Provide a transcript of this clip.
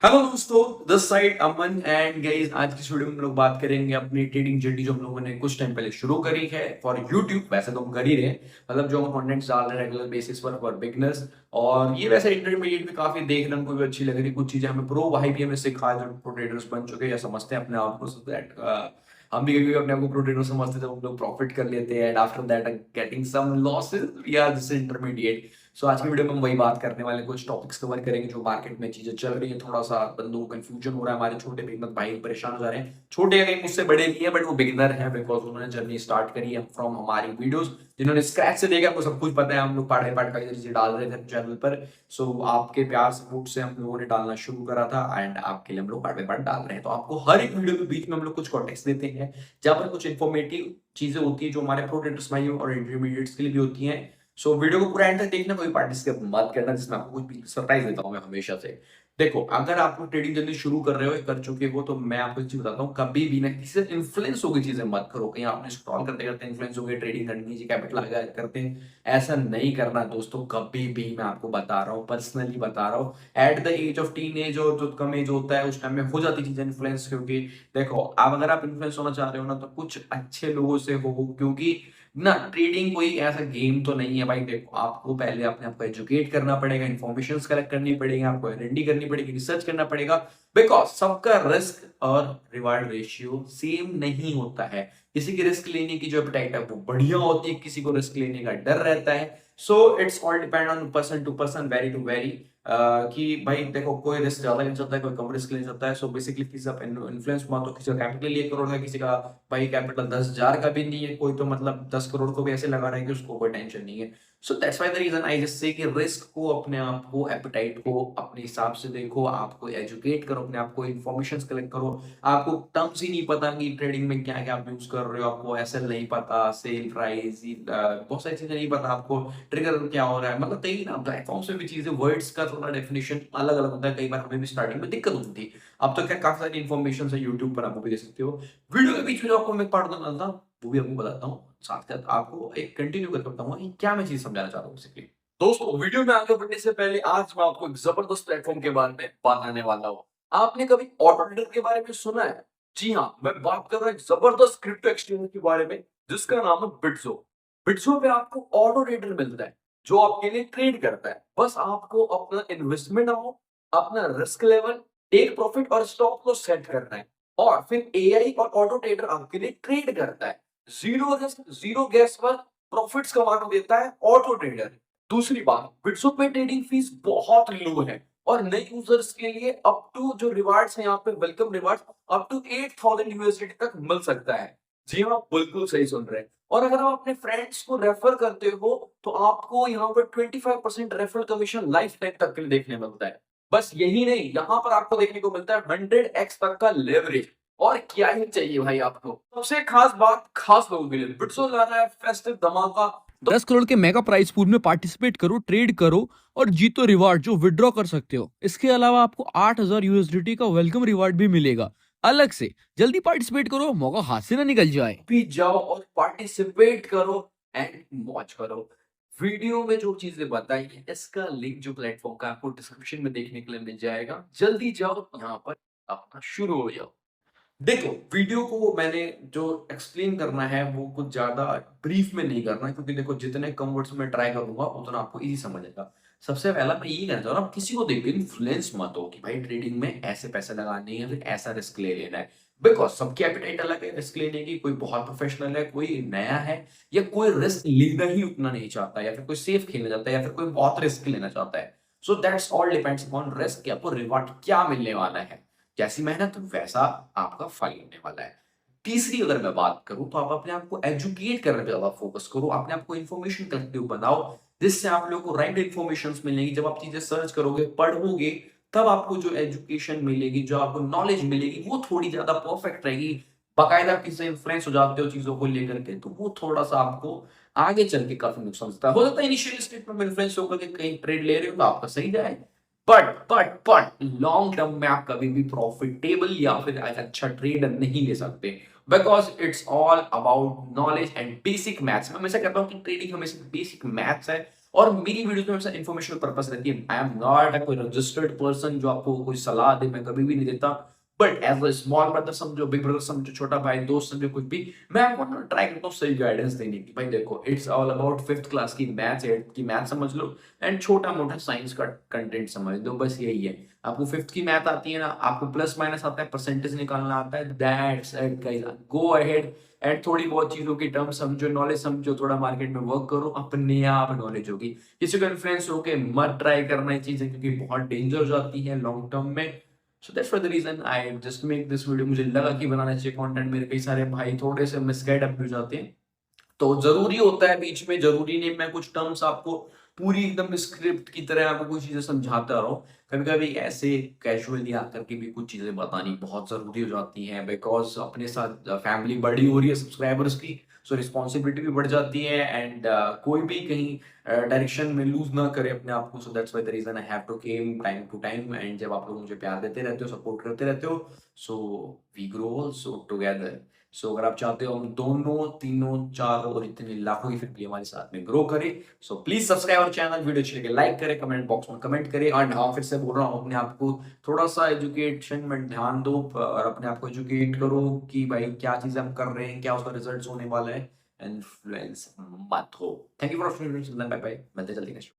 Hello दोस्तों, this side Aman and guys. आज की इस वीडियो में हम लोग बात करेंगे अपनी ट्रेडिंग जर्नी जो हम लोगों ने कुछ टाइम पहले शुरू करी है फॉर यूट्यूब। वैसे तो हम कर ही रहे हैं, मतलब जो हम कंटेंट्स डाल रहे हैं रेगुलर बेसिस पर फॉर बिगनर्स। और ये वैसे इंटरमीडिएट में काफी देखने में भी अच्छी लग रही, कुछ चीजें हमें प्रो भाई भी हमें सिखाए जो प्रो ट्रेडर्स बन चुके हैं या समझते हैं अपने आप को, सो दैट हम भी कभी अपने आप को प्रो ट्रेडर समझते थे, हम लोग प्रॉफिट कर लेते हैं and after that getting some losses we are just intermediate. So आज की वीडियो में हम वही बात करने वाले, कुछ टॉपिक्स कवर करेंगे जो मार्केट में चीजें चल रही है। थोड़ा सा बंदों को कंफ्यूजन हो रहा है, हमारे छोटे बिगनर भाई परेशान हो जा रहे हैं। छोटे या कहीं मुझसे बड़े नहीं है बट वो बिगनर है बिकॉज उन्होंने जर्नी स्टार्ट करी है फ्रॉम हमारी वीडियोस। जिन्होंने स्क्रैच से देखा उनको सब कुछ पता है, हम लोग पार्ट बाय पार्ट का चीजें डाल रहे थे चैनल पर। सो आपके प्यार सपोर्ट से हम लोगों ने डालना शुरू करा था एंड आपके लिए हम लोग पार्ट बाय पार्ट डाल रहे हैं। तो आपको हर एक वीडियो के बीच में हम लोग कुछ कॉन्टेक्स्ट देते हैं जहां पर कुछ इन्फॉर्मेटिव चीजें होती है जो हमारे प्रो ट्रेडर्स भाइयों और इंटरमीडिएट्स के लिए भी होती हैं। सो वीडियो को पूरा एंड तक देखना, कोई पार्टी स्किप मत करना, जिसमें आपको कुछ भी सरप्राइज देता हूं मैं हमेशा से। देखो, अगर आप लोग ट्रेडिंग जर्नी शुरू कर रहे हो या कर चुके हो तो मैं आपको एक चीज बताता हूँ, कभी भी ना किसी से इन्फ्लुएंस होगी चीजें मत करो। कहीं आपने स्क्रॉल करते करते इन्फ्लुएंस हो गए, ट्रेडिंग करनी जी कैपिटल लगा करते हैं, ऐसा नहीं करना दोस्तों कभी भी। मैं आपको बता रहा हूँ, पर्सनली बता रहा हूँ। At the age of teen age और जो कम एज होता है उस टाइम में हो जाती चीजें इन्फ्लुएंस, क्योंकि देखो आप अगर आप इन्फ्लुएंस होना चाह रहे हो ना तो कुछ अच्छे लोगों से हो, क्योंकि ना ट्रेडिंग कोई ऐसा गेम तो नहीं है भाई। देखो, आपको पहले अपने आप को एजुकेट करना पड़ेगा, इन्फॉर्मेशन कलेक्ट करनी पड़ेगी, आपको R&D करनी पड़ेगी, रिसर्च करना पड़ेगा। बिकॉज सबका रिस्क और रिवार्ड रेशियो सेम नहीं होता है। किसी की रिस्क लेने की जो एपेटाइट है वो बढ़िया होती है, किसी को रिस्क लेने का डर रहता है। So it's all depend on person to person, vary to vary. कि भाई देखो, कोई रिस्क ज्यादा ले सकता है, कोई कम रिस्क ले सकता है। सो बेसिकली किसी का इन्फ्लुएंस हुआ तो किसी का कैपिटल 1 करोड़ का, किसी का भाई कैपिटल 10,000 का भी नहीं है, कोई तो मतलब 10 करोड़ को भी ऐसे लगा रहा है कि उसको कोई टेंशन नहीं है। So that's why the reason I just say कि रिस्क को, अपने आप को, एपेटाइट को अपने हिसाब से देखो, आपको एजुकेट करो, अपने आप को इन्फॉर्मेशन कलेक्ट करो। आपको टर्म्स ही नहीं पता कि ट्रेडिंग में क्या क्या आप यूज कर रहे हो, आपको एसएल नहीं पता, सेल प्राइस, बहुत सारी चीजें नहीं पता आपको, ट्रिगर क्या हो रहा है, मतलब कई ना प्लेटफॉर्म्स में भी चीजें, वर्ड्स का थोड़ा डेफिनेशन अलग अलग होता है। कई बार हमें भी स्टार्टिंग में दिक्कत होती थी। अब तो क्या काफी सारी इन्फॉर्मेशन है यूट्यूब पर, आप वो भी देख सकते हो। वीडियो के बीच में जो आपको मैं पार्ट डालता हूँ वो भी आपको बताता हूँ, साथ साथ आपको एक कंटिन्यू करके बताऊंगा कि क्या मैं चीज समझाना चाहता हूँ बेसिकली। दोस्तों, वीडियो में आगे बढ़ने से पहले आज मैं आपको एक जबरदस्त प्लेटफॉर्म के बारे में बताने वाला हूँ। आपने कभी ऑटो ट्रेडर के बारे में सुना है? जी हाँ, मैं बात कर रहा हूँ एक जबरदस्त क्रिप्टो एक्सचेंज के बारे में जिसका नाम है बिट्सो। बिट्सो पे आपको ऑटो ट्रेडर मिलता है जो आपके लिए ट्रेड करता है। बस आपको अपना इन्वेस्टमेंट अमाउंट, अपना रिस्क लेवल, टेक प्रॉफिट और स्टॉप लॉस सेट करना है, और फिर एआई और ऑटो ट्रेडर आपके लिए ट्रेड करता है। Zero risk, zero gas work, profits कमा के देता है ऑटो ट्रेडर। दूसरी बात, बिट्सो पे ट्रेडिंग फीस बहुत लो है और नए यूजर्स के लिए अप टू जो रिवार्ड्स हैं यहाँ पे, welcome rewards up to 8,000 USD तक मिल सकता है। जी हाँ, बिल्कुल सही सुन रहे हैं। और अगर आप अपने फ्रेंड्स को रेफर करते हो तो आपको यहाँ पर 25% रेफरल कमीशन लाइफ टाइम तक के लिए देखने मिलता है। बस यही नहीं, यहाँ पर आपको देखने को मिलता है 100x तक का लेवरेज। और क्या ही चाहिए भाई आपको। सबसे खास बात, खास लोगों के लिए बिट्सो ला रहा है फेस्टिव धमाका। 10 करोड़ के मेगा प्राइस पूल में पार्टिसिपेट करो, ट्रेड करो और जीतो रिवार्ड जो विड्रॉ कर सकते हो। इसके अलावा आपको 8,000 यूएसडीटी का वेलकम रिवार्ड भी मिलेगा अलग से। जल्दी पार्टिसिपेट करो, मौका हाथ से ना निकल जाए। भी जाओ और पार्टिसिपेट करो एंड मौज करो। वीडियो में जो चीजें बताई हैं इसका लिंक जो प्लेटफॉर्म का आपको डिस्क्रिप्शन में देखने के लिए मिल जाएगा। जल्दी जाओ यहाँ पर, अपना शुरू हो जाओ। देखो, वीडियो को मैंने जो एक्सप्लेन करना है वो कुछ ज्यादा ब्रीफ में नहीं करना है, क्योंकि देखो जितने कम वर्ड्स में ट्राई करूंगा उतना आपको इजी समझ आएगा। सबसे पहला मैं यही कहना चाह रहा हूँ, किसी को देख के इन्फ्लुएंस मत हो कि भाई ट्रेडिंग में ऐसे पैसे लगाने हैं, फिर ऐसा रिस्क ले लेना है। बिकॉज सबकी एपेटाइट अलग है रिस्क लेने की। कोई बहुत प्रोफेशनल है, कोई नया है, या कोई रिस्क लेना ही उतना नहीं चाहता, या फिर कोई सेफ खेलना चाहता है, या फिर कोई बहुत रिस्क लेना चाहता है। So that's all depends upon risk कि आपको रिवॉर्ड क्या मिलने वाला है। जैसी मेहनत वैसा आपका फल मिलने वाला है। तीसरी अगर मैं बात करूं तो आप अपने आप को एजुकेट करने पे ज्यादा फोकस करो, अपने आप को इन्फॉर्मेशन कलेक्टिव बनाओ, जिससे आप लोगों को राइट इन्फॉर्मेशन मिलेगी। जब आप चीजें सर्च करोगे, पढ़ोगे, तब आपको जो एजुकेशन मिलेगी, जो आपको नॉलेज मिलेगी, वो थोड़ी ज्यादा परफेक्ट रहेगी। बाकायदा किसी से इन्फ्लुएंस हो जाते हो चीजों को लेकर के, तो वो थोड़ा सा आपको आगे चल के काफी नुकसान देता है। हो सकता है इनिशियल स्टेट में इन्फ्लुएंस होकर के कहीं ट्रेड ले रहे हो तो आपका सही जाए, बट लॉन्ग टर्म में आप कभी भी प्रॉफिटेबल या फिर अच्छा ट्रेड नहीं ले सकते। Because it's all about knowledge and basic maths. मैं हमेशा कहता हूँ कि ट्रेडिंग हमेशा बेसिक मैथ्स है, और मेरी वीडियोस में हमेशा इन्फॉर्मेशनल पर्पस रहती है। आई एम नॉट अ कोई रजिस्टर्ड पर्सन जो आपको कोई सलाह दे, मैं कभी भी नहीं देता। But as a small brother समझो, बिग ब्रदर समझो, छोटा भाई, दोस्त समझो, कुछ भी, मैं आपको ना ट्राई करता हूँ सही गाइडेंस देने की। भाई देखो, it's all about 5th class की मैथ्स, 8th की मैथ समझ लो, एंड छोटा मोटा साइंस का कंटेंट समझ लो, बस यही है। आपको 5th की मैथ आती है ना, आपको प्लस माइनस आता है, परसेंटेज निकालना आता है, that's it guys. Go ahead and थोड़ी बहुत चीजों की टर्म समझो, नॉलेज समझो, थोड़ा मार्केट में वर्क करो, अपने आप नॉलेज होगी। किसी को इन्फ्लुएंस होके मत ट्राई करना ये चीजें, क्योंकि बहुत डेंजर हो जाती है लॉन्ग टर्म में। So that's for the reason I just make this video. मुझे लगा कि बनाना चाहिए कंटेंट, मेरे कई सारे भाई थोड़े से मिसगाइड अप हो जाते हैं, तो जरूरी होता है बीच में, जरूरी नहीं मैं कुछ टर्म्स आपको पूरी एकदम स्क्रिप्ट की तरह आपको कुछ चीजें समझाता रहूं। कभी कभी ऐसे कैजुअली आकर के भी कुछ चीजें बतानी बहुत जरूरी हो जाती हैं, बिकॉज अपने साथ फैमिली बड़ी हो रही है सब्सक्राइबर्स की, सो रिस्पॉन्सिबिलिटी भी बढ़ जाती है, एंड कोई भी कहीं डायरेक्शन में लूज ना करे अपने आप को। So that's why the reason I have to came time to time, and जब आप लोग मुझे प्यार देते रहते हो, सपोर्ट करते रहते हो, so we grow also together. So अगर आप चाहते हो हम दोनों, तीनों, चारों और इतने लाखों की फैमिली हमारे साथ में ग्रो करे, सो प्लीज सब्सक्राइब और चैनल, वीडियो अच्छी लगे लाइक करें, कमेंट बॉक्स में कमेंट करें। एंड हाँ, फिर से बोल रहा हूँ, अपने आप को थोड़ा सा एजुकेशन में ध्यान दो, और अपने आप को एजुकेट करो कि भाई क्या चीजें हम कर रहे हैं, क्या उसका रिजल्ट होने वाला है। इन्फ्लुएंस मत हो। Thank you for watching, bye bye, मिलते हैं जल्दी नेक्स्ट।